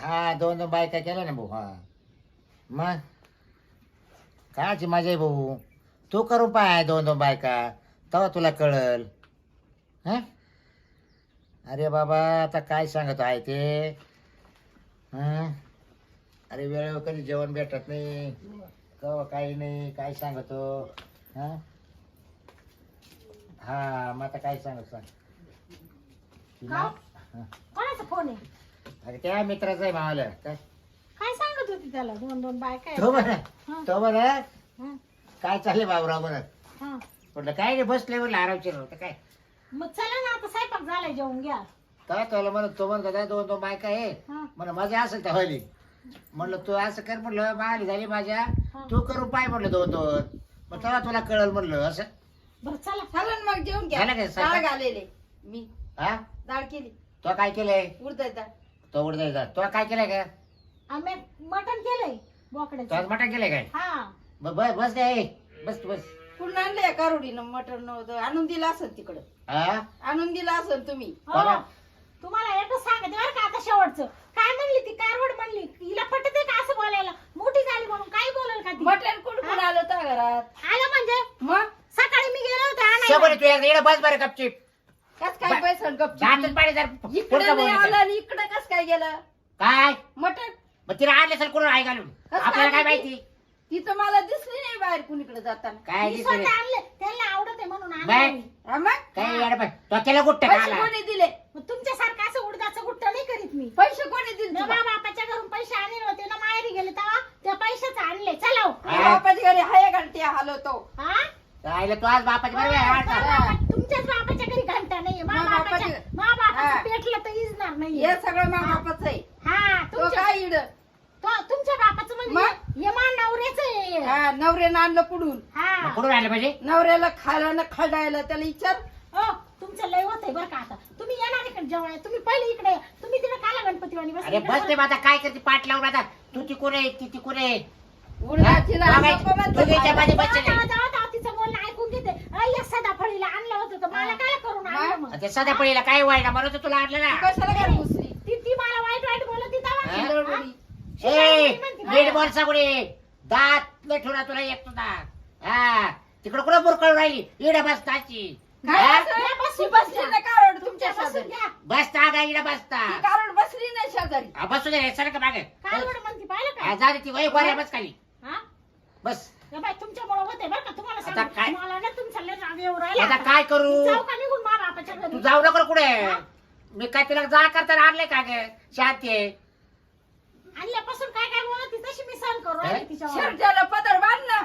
हा 2 बायका केल्या ना भाऊ. हा मग कायची मजा आहे भाऊ. तू करू पाय 2 बायका तेव्हा तुला कळल. हा अरे बाबा आता काय सांगत आहे ते. हा अरे वेळेवर कधी जेवण भेटत नाही कवा काही नाही काय सांगतो. हा हा मग आता काय सांगत सांग. का? कोणाचा फोन आहे? अरे त्या मित्राचा आहे मावाला काय. काय सांगत होती त्याला? 2 बायका आहेत. तो बरं हा. तो बरं हा, काय चालले बाबराव बरं हा. म्हटलं काय नाही बसले म्हणलं आरामशीर होतं काय. मग चला ना आता स्वयंपाक झालाय जेवून घ्या. काय तुला म्हणत तो म्हणत होता 2 बायका आहे हा. म्हणलं माझ्या असेल तर व्हायली. म्हणलं तू असं कर म्हणलं माली झाली माझ्या हा. तू करू पाय म्हणलं 2 मग तेव्हा तुला कळल म्हणलं असं. बरं चला. चालन मग जेवून घ्या. झालं काय डाळ स्वयंपाक? घालेले मी हा डाळ केली तो काय केलंय उडदाची डाळ. तो उडदायचा तो काय केलंय का. आम्ही मटण केलंय तो बोकड्याचं. आज मटण केलंय काय. हा. बस बस काय बस बस. कुठून आणले कारोडीनं मटण नव्हतं आणून दिलं असेल तिकडं. हा आणून दिलं असेल तुम्ही. हो. बघा. तुम्हाला एकच सांगते बरं का आता शेवटचं. काय म्हणली ती कारवड म्हणली हिला पटते का असं बोलायला? मोठी झाली म्हणून काय बोलल का ती? मटण कुठून आलं त्या घरात? आलं म्हणजे मग सकाळी मी गेले होते शंभर आणायला. तू इकडे बस बरं गपचिप. कस काय पैसा गपचूप? जातच पाणी जर इकडे पुढचं नाही बोलायचं. आलं आणि इकडे कस काय गेलं काय मटण? मग तिला आणले सर कोण आहे घालून कसं आपल्याला काय आणलं ती? माहिती. तिथं मला दिसली नाही बाहेर कुणीकडे जाताना. काय मी दिसतंय? स्वतः आणले त्यांना आवडत आहे म्हणून बाय. आणले मी. हा मग काय येडं पण तो केलं गुट्ट पैसे खाला. कोणी दिले? मग तुमच्यासारखं असं उडदाचं गुट्ट नाही करीत मी. पैसे कोणी दिले ना तुला? बापाच्या घरून पैसे आणले होते ना माहेरी गेले तेव्हा त्या पैशाच आणले. चला हो. हा. बापाच्या घरी हाय घंटे हलवतो. हा? राहिलं तू आज बापाची बरोबर आहे, हाड मा झाला. बापा- तुमच्याच बापाच्या घरी घंटा नाहीये. मा मा बापाच्या बापाच्या- मा बापाचं हा. पेटलं तर इजणार नाहीये. हे सगळं मग बापाच आहे. हा तो तुमच्या काय इड? तुमच्या बापाचं म्हणजे हे मा नवऱ्याचं आहे. हा नवऱ्यानं आणलं कुडून. हा. कुठून राहिलं पाहिजे. नवऱ्याला खायला न खरडायला त्याला विचार. हो तुमचं लय होत आहे बरं का आता. तुम्ही येणार इकडे जेवाय. तुम्ही पहिले इकडे या. तुम्ही तिकडे काला गणपतीवाणी बस. अरे बस ते आता काय करते पाठ लावून आता तू तिकून आहे ती तिकून आहे. उडदाची डाळ बघायची. नको म्हणतो दोघीच्या खायला. मध्ये बसले. तिचं बोलणं ऐकून घेते. या सदाफळीला आणलं होतं तर मला काय करून आणलं मग? ते सध्या पडीला काय व्हायला म्हणून तुला आणलं ना. तू कशाला काय घुसली? ती मला वाईट वाईट बोलत होती तेव्हा. हा? शिंदळबडी. ए म्हणते, नीट बोल सगळे दात लय ठेवला तुला एक तुझा. हा तिकडे कुठं बुरकळ राहिली इडं बसताची. काय हा? असं? या बसून ती बसली ना कारोड तुमच्या बसून शेजारी. घ्या. बसता का इडं बसता. ती कारोड बसली नाही शेजारी. हा, बसू दे सर का मागे. काय एवढं म्हणते पाहिलं हा, का? जा रे ती वय गोऱ्या बस खाली हा? बस. या बाई तुमच्यामुळे होते बरं का. तुम्हाला आता सांगते. काय? मला ना तुमचा लय राग येऊ राहिला. आता काय करू. जाऊ का निघून मा बापाच्या तू घरी? जाऊ नको कुठे. हा? मी काय तिला जा करता आणले का ग शांती आहे. आणल्यापासून काय काय बोलत होती तशी मी सहन करू राहिली तिच्यावर. शर्टाला पदर बांध ना.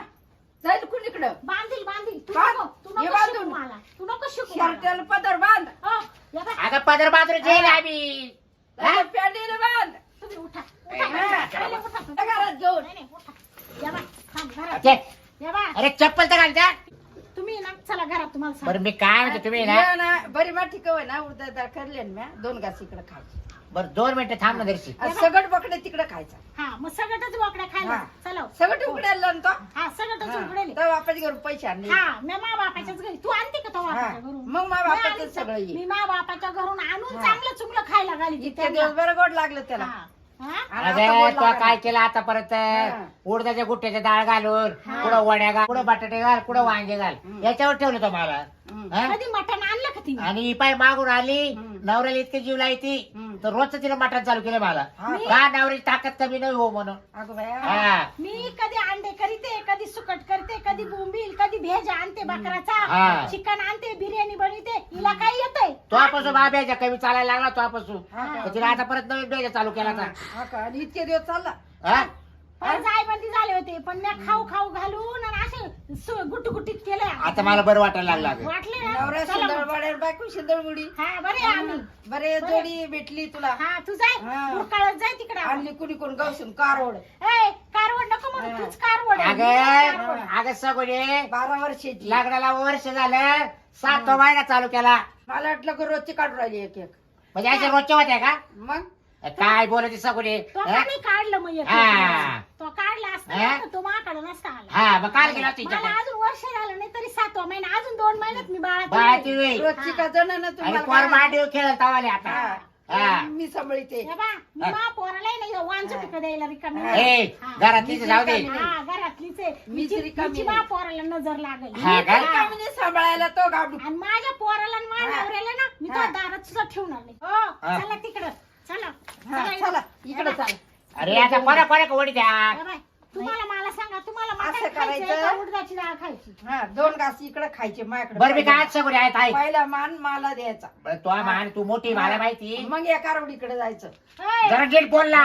जाईल कुणीकडं. बांधील तू बांध. नको तू हे नको बांधून. शिकू मला. तू नको शिकू मला. शर्टाला पदर बांध. हो, या बाई, अगं पदर बाजूला जेल आम्ही. हा? पॅन्टीला बांध. तुम्ही उठा. ए, उठा. हा, पहिले उठा. त्या घरात घेऊन. नाही, नाही, उठा. या बाई, थांब, घरात. ते, या बाई, अरे चप्पल तर घालता. तुम्ही ना चला घरात तुम्हाला सांग. बरं मी काय म्हणतो तुम्ही ना ये ना बरी माठी कवय ना उडदा डाळ करले ना म्या. 2 घास इकडे खायचे. बरं 2 मिनिटं थांब ना दर्शी. आणि सगट बकडे तिकडे खायचा. हा मग सगळंच बोकड्या खायला हा. चला हो. सगट उकडायला ना तो. हा सगळंच उघडेल. तर बापाच्या घरून पैसे आणले. हा मी मा बापाच्याच घरी. तू आणते का तो हा. बापाच्या घरून? मग मा मी बापाचं आणते. सगळं ये. मी मा बापाच्या घरून आणून हा. चांगलं चुंगलं खायला घाली इतके दिवस बरं गोड लागलं त्याला. आणि आता अगं गोड तो लागायला. काय केलं आतापर्यंत हा. उडदाच्या गुट्ट्याच्या डाळ घालून हा. कुठं वड्या घाल कुठं बटाटे घाल कुठं वांगे घाल हम्म. याच्यावर ठेवलं तो मला. हम्म. हा? कधी मटण आणलं का तिने? आणि ही पाय मागून आली हम्म. नवऱ्याला इतके जीव लायती हम्म. तर रोजच तिला मटण चालू केलं मला. हा. का नवऱ्याची ताकद कमी नाही हो म्हणून. अगं बाया. हा मी कधी अंडे करीते कधी सुकट करते कधी बोंबील कधी भेज आणते हा. बकराचा चिकन आणते बिर्याणी बनवते हिला काय येतंय? तोपासून बाब्याच्या कमी चालायला लागला तोपासून हा का? तर तिला आता परत नवीन बेजा चालू केला आता. हा का? आणि इतके दिवस चालला. हा? पण जायबंदी झाले होते पण मी खाऊ खाऊ घालून आणि असे गुट्टुगुट्टीत केले. आता मला बरं वाटायला लागलं अगं. वाटले नवरा ना? चला शिंदळ मग. वाड्यावर बायको शिंदळगुडी. हा बरे आम्ही बरे जोडी भेटली तुला. हा तू जाय हा. उरकाळत जाय तिकडे. आणली कुणी कोण गावसून कारोड. ए कारवड नको म्हणू हा. तूच कारवड आहे. अगं कारवड. अगं सगळे 12 वर्षाची. लग्नाला वर्ष झालं 7 महिना चालू केला मला वाटलं की रोजची काढून राहिली एक एक. म्हणजे असे रोजचे होते का मग काय बोलायचे सगळे. तो का नाही काढलं मग एक हा. तो काढला हा. असता ना, तो माकडे नसता आला. हा मग काल गेला मला तिच्याकडे अजून वर्ष झालं नाही तरी 7वा महिना अजून 2 महिन्यात मी बाळाची बाळा वेळ रोजची का जण ना आणि तुम्हाला पोर काय? मांडीव खेळत आवाले आता. हा. हा. मी सांभाळते हे बा, मी मा पोरालाही नाही वांचू तिकडे द्यायला रिकामी हा. नाही. ए हा. घरातलीच जाऊ दे हा, घरातलीच आहे. मीच हिची रिकामी मा नाही. पोराला नजर लागेल. हा का? हा. सांभाळायला तो गाबडू आणि माझ्या पोराला आणि माझ्या हा. नवऱ्याला ना मी तो हा. दारात सुद्धा ठेवणार नाही. हो, हा. चला तिकडं चला हा, चला इकडे चला अरे आता कोणा कोणा ओढी द्या हे बाय, तुम्हाला मला सांगा तुम्हाला असं मटण खायचंय करायचं. का उडदाची डाळ खायची? हा 2 घास इकडे खायचे माझ्याकडे बरं मी काय सगळे आहेत आई पहिला मान मला द्यायचा तो मान तू मोठी मला माहिती मग या कारवडीकडे जायचं ओय, जरा नीट बोलला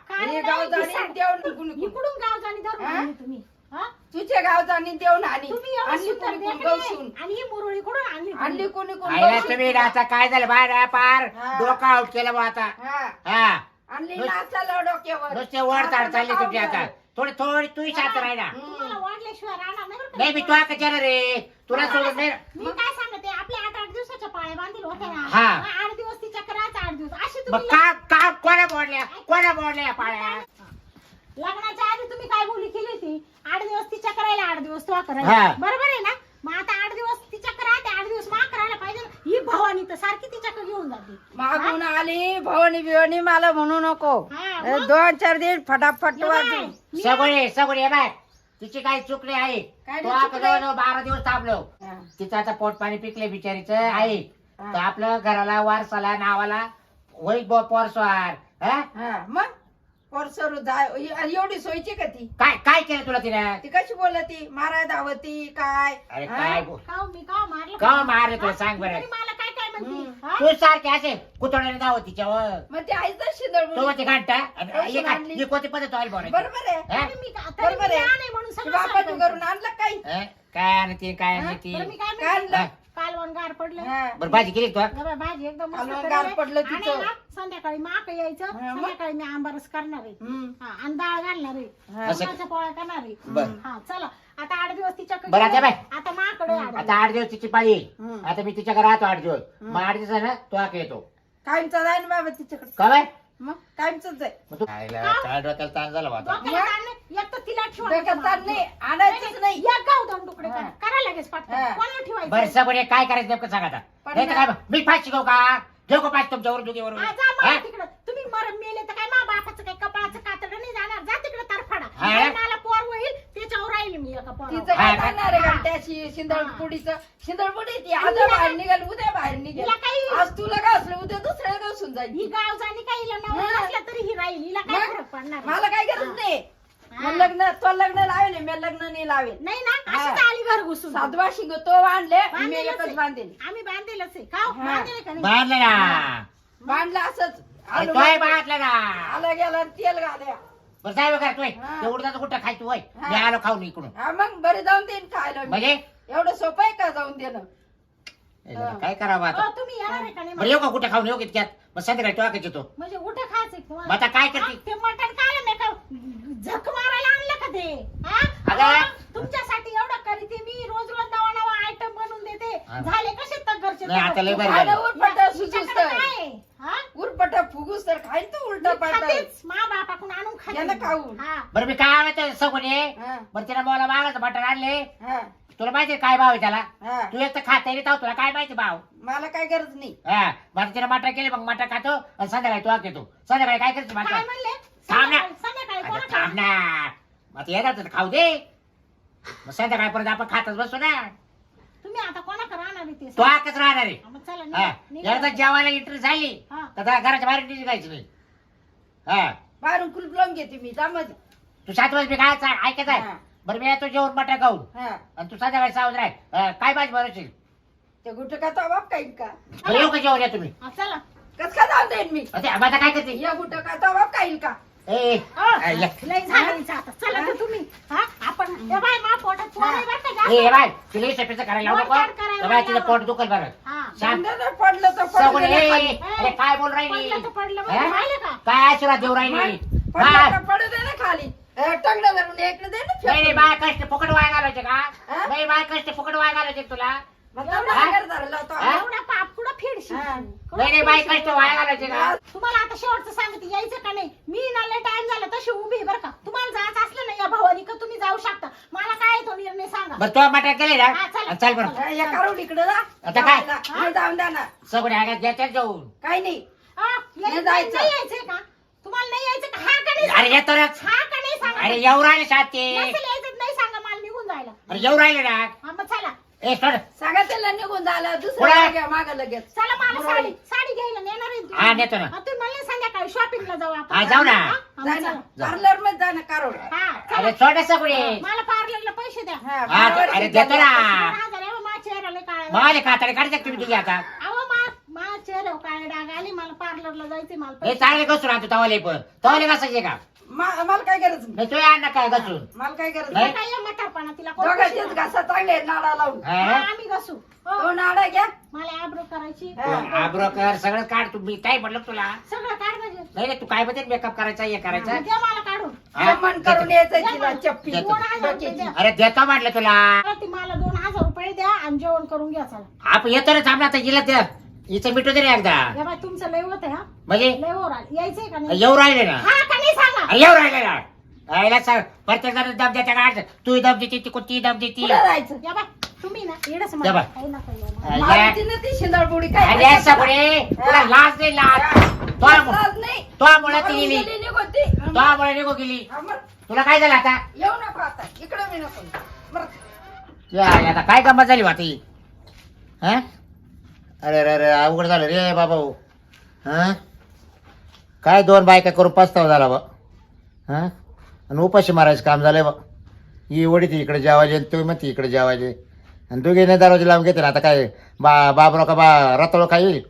काय हे नाही गाव जाणी दिसत. देऊन निघून इकडून गाव जाणी धरून हा? आणली तुम्ही हा? तुझे गाव जाणी देऊन आणि तुम्ही एवढं आणली सुंदर कोणी कोण देखणे. गवसून आणि ही मुरळी कुठून आणली तुम्ही? आणली कोणी कोण आईला गवसून. तुम्ही आता काय झालं बाहेर पार हा. डोकं आउट केलं बा आता हा हा आणली नाचाला डोक्यावर नुसते वर ताड चालली तुमची आता थोडी थोडी तू शांत राहिला तुम्हाला वाढल्याशिवाय राहणार नाही बरं का? नाही मी तुला कशाला रे तुला सोडून नाही मी काय सांगते आपल्या 8-8 दिवसाच्या पाळ्या बांधील होत्या ना हा. 8 दिवस तिच्या करायचं 8 दिवस अशी मग तुम्ही का कोणा मोडल्या या पाळ्या लग्नाच्या आधी तुम्ही काय बोली केली होती 8 दिवस तिच्या करायला 8 दिवस तुला हा. करायला बरोबर आहे ना मग आता 8 दिवस तिच्या करायला 8 दिवस मा करायला पाहिजे ना. ही भवानी तर सारखी तिच्याकडे घेऊन जाते मागून आली भवानी बिवानी मला म्हणू नको हा, हे मग? 2-4 दिन फटाफट ये बाय, वाजून मी सगळे बाय तिची काही चुकली आहे काय तो नाही आता चुकले? जवळजवळ 12 दिवस थांबलो हा. तिचं आता पोट पाणी पिकले बिचारीचं आहे हा. तर आपलं घराला वारसाला नावाला होईल पोरस्वार हा हा मग पोरसर एवढी सोयची का ती काय काय केलं तुला तिने ती कशी बोलती माराय धावती काय अरे हा? काय काव मी काव मारलं का मारलं तुला हा? सांग बरं तरी मला काय काय म्हणते हम्म. हा? तू सारखे असे कुतोड्याने दाव तिच्यावर मग ती आईचा शिदळ तो होती घंटा आणि पैसे एक आणली. ही कोणती पद्धत व्हायला बोलायची? बरोबर आहे हा? तरी मी तरी बरोबर मी आहे. लहान आहे म्हणून ती सगळं बापाने सांगते. करून आणलं काही हा? काय आणि ती काय आणि हा? ती बरं मी काय काय म्हणते आणलं? कालवण गार पडलं हा. बरं भाजी केली का तू गं बाई, भाजी एकदम मस्त कालवण केलेलं गार आहे. पडलं आणि तिचं. ना, संध्याकाळी माक यायचं हा, मग? संध्याकाळी मी आंबारस करणार आहे हम्म. हा, आणि डाळ घालणार आहे हा. असं- पुरणाच्या पोळ्या करणार आहे बरं. हा चला आता 8 दिवस तिच्याकडे बरं, आता बाय. आता माकडे आता 8 दिवस तिची पाळी आहे. हम्म. आता मी तिच्याकडे राहतो 8 दिवस मग 8 दिवसानं तो आक येतो कायमचा जाय ना बाबा तिच्याकडे का बाय मग कायमच जाय मग तू काय डोक्याला ताण झाला बा आता डोक्याला ताण नाही, एक तर तिला डोक्यात ताण नाही आणायचंच नाही एक गाव दोन तुकडे हा. करा लगेच पटकन हा. कोणाला ठेवायचं बरं सगळे काय करायचं नेमकं सांगा आता पण नाही तर काय मी फाशी घेऊ का घेऊ का पाच तुमच्यावर दुखीवर हा, जा मग तिकडं तुम्ही मरण मेले तर काय मा बापाचं काय कपाळाचं कातड नाही जाणार जा तिकडे तरफडा हा. मला पोर होईल त्याच्यावर राहील मी एका तिचं पोरावर. काय हा. जाणार आहे घंट्याशी शिंदळपुडीचं शिंदळपुडी ती आज तिला- बाहेर निघाल उद्या बाहेर निघेल तिला काही- आज तुला काय असलं उद्या दुसऱ्याला घासून जाईल ही गाव जाणी काही हिला नवरा हा. नसला तरी ही राहील हिला काय मग? फरक पडणार मला काय गरज नाही हा. मग लग्न तो लग्न लावेल मी लग्न नाही लावेल नाही ना हा. अशीच आली घर घुसून साधवा शिंग तो बांधले मी बांधलेलंच एकच आहे. बांधेल आम्ही बांधलेलंच आहे का हा. बांधलेलं का नाही बांधलं ना बांधलं असंच अरे आलं तोय बांधलं ना आलं गेलं आणि तेल घाल्या बरं साहेब काय तोय हा. ते उडदाचं कुठं खायचं होय हा. मी आलो खाऊन इकडून हा मग बरे जाऊन देईन खायला मी. म्हणजे एवढं सोपं आहे का जाऊन देणं हा. काय करावं आता हो, तुम्ही येणार आहे का नाही बरं येऊ का कुठं खाऊन येऊ इतक्यात मग संध्याकाळी तो आकाच येतो म्हणजे उठं खायचंय मग तुम्हाला आता काय हा, करते ते मटण काय नाही का झक मारायला आणलं का ते हा? अगं. अहो, तुमच्यासाठी एवढं करीते मी रोज रोज नवा नवा आयटम बनवून देते हा. झाले कसे तर घरचे नाही, आता लय बरं खायला झालं. उरपटा तुमच्याकडे सुसूस काय तर आहे? हा? उरपटा फुगूस तर खाईन तू उलटा मी पालटा खातेच. मा बापाकडून आणून खाते यानं मी. खाऊ. हा. बरं मी काय आवडतं सगून ये हा बरं तिला मला मागायचं बटर आणले हा तुला माहिती काय भाव आहे त्याला हा तू एक तर खाता येत तुला काय माहिती भाव मला काय गरज नाही हा मग तिला मटर केले मग मटर खातो आणि संध्याकाळी तू आक येतो संध्याकाळी काय करतो काय मटर म्हणले थांब ना. संध्याकाळी अगं कोणाकडे? थांब ना मग ते येणार तर खाऊ दे मग संध्याकाळी परत आपण खातच बसू ना तुम्ही आता कोणाकडे राहणार आहे ते तो आकच राहणार आहे हा, मग चला हा निघा. एकदा जेवायला एंट्री झाली हा. तर त्या घराच्या बाहेर निघायची नाही हा बाहेरून कुलूप लावून घेते मी त्यामध्ये तू 7 वाजता काय ऐकायचं आहे हा. बरं मी येतो जेवण मटर खाऊन हा आणि तू संध्याकाळी सावध राह काय भाजी बनवशील ते गुट का तो बाप काही का बरं येऊ का जेवण या तुम्ही हा, चला कस का जाऊन देईन मी आता आता काय करते या गुट का तो बाप काही का ए हा, ये. लय झालं हिचं आता. चला तर तुम्ही हा आपण ए बाय मा पोटात पोरं आहे बरं का जास्त. ए बाय तुला हे सफेचं करायला लावू नको वरचढ करायला ए बाय तिचं लावा. पोट दुखल बरं हा. शांत समजा पडलं तर सगळं पडलं ए, खाली. अरे काय बोल राहिली पडलं तर पडलं बरं, हा? राहिलं का? काय आशीर्वाद देऊ राहिली पडलं बाय तर पडू दे ना खाली टंगलं धरून इकडे दे ना नाही नाही, फेकून. बाय कष्ट फुकट वाया घालायचे का हा? नाही बाय कष्ट फुकट वाया घालायचे का तुला मग तेवढं हा? आगर धरला होता. हा? एवढा पाप कुठं फिरशील हा. कुठं नाही नाही बाय फिरशील? कष्ट वाया घालायचे का तुम्हाला आता शेवटचं सांगते यायचं का नाही मी ना लय टाइम झाला तशी उभी आहे बरं का तुम्हाला जायचं असलं ना या भवानी का तुम्ही जाऊ शकता मला काय आहे तो निर्णय सांगा बरं तो मटर केले ना हा, चला. चल बरं हा, या काढून इकडे जा आता काय? जाऊन द्या ना सगळे आगात घ्यायच्या जाऊन काही नाही हा, नाही जायचं. नाही यायचंय का तुम्हाला? नाही यायचं का? हा का नाही अरे सांगा? येतो ना. हा का नाही सांगा? अरे येऊ राहिले शाते. नसेल यायचं नाही सांगा मला निघून जायला. अरे येऊ राहिले ना. हा मग चला ए सोड. सांगा त्याला निघून झालं पुढे. दुसरं घ्या माग लगेच. चला मला बरोबर. साडी साडी घ्यायला नेणार आहे तुम्ही? हा, नेतो ना. हा, तुम्ही म्हणले संध्याकाळी शॉपिंगला जाऊ आपण. हा, जाऊ ना. हा, मग जा ना चला. पार्लर मध्ये जा ना कारोड. हा अरे चला. सोड सगळे. मला पार्लरला पैसे द्या. हा, हा, बरोबर अरे आहे. देतो ना. 12,000 आहे, माझ्या चेहऱ्याला काळा माले कातडे काढते तुम्ही तुझी आता. अहो माझ्या चेहऱ्यावर काळे डाग आले. मला पार्लरला जायचे. मला हे पैसे चांगले घसून आणतो तवाले पण. तवाले घासायचे का? मला काय गरज नाही. नाही तुझ्या अन्न काय घसून. मला काय गरज नाही. नाही. काय या म्हातारपणा तिला कोण दोघांचेच पैसे घासा चांगले आहेत, नाडा लावून. हा, हा? आम्ही घसू. हो. दोन आडा घ्या. मला आब्रो करायची. हा. आब्रो कर सगळं काढ. तू मी काय म्हटलं तुला? सगळं काढ म्हणजे. नाही रे, तू काय म्हणते मेकअप करायचा हे करायचा. द्या मला काढून. हा? मन करून यायचं तिला चप्पी. देतो. 2,000 रुपये द्या. अरे देतो म्हटलं तुला. ती मला 2,000 रुपये द्या आणि जेवण करून घ्या चला. आपण येतो ना थांबला तर गेला त्या हिचं मिठू दे रे एकदा. या बाय तुमचं लय होत आहे हा. म्हणजे लय वर आलं. यायचंय का नाही? येऊ राहिले ना. हा का नाही सांगा? अरे येऊ राहिले ना. यायला सांग प्रत्येक जण दम देते का? तू दम देते ती कोणती दम देते. कुठं जायचं? या बाय तुम्ही ना येडच या मला बाय. काही नका येऊ मला. मला तिनं ती शिंदळपुडी काय अरे सगळे तुला लाज नाही लाज. लाज नाही. मुळे ती गेली. गेली निघून ती. मुळे निघू गेली. हा, मग तुला काय झालं आता? येऊ नको आता इकडे मी नको बरं. या, आता काय गंमत झाली वाटी? हा? अरे अरे अरे अवघड झालं रे बाबा. हा काय 2 बायका करून पस्ताव झाला बा. हा आणि उपाशी मारायचं काम झालंय बा. ही वडी ती इकडे जेवायचे आणि तुम्ही म्हणते इकडे जेवायचे आणि दोघे दरवाजे लावून घेते ना. आता काय बाबराव का रताळ काय येईल.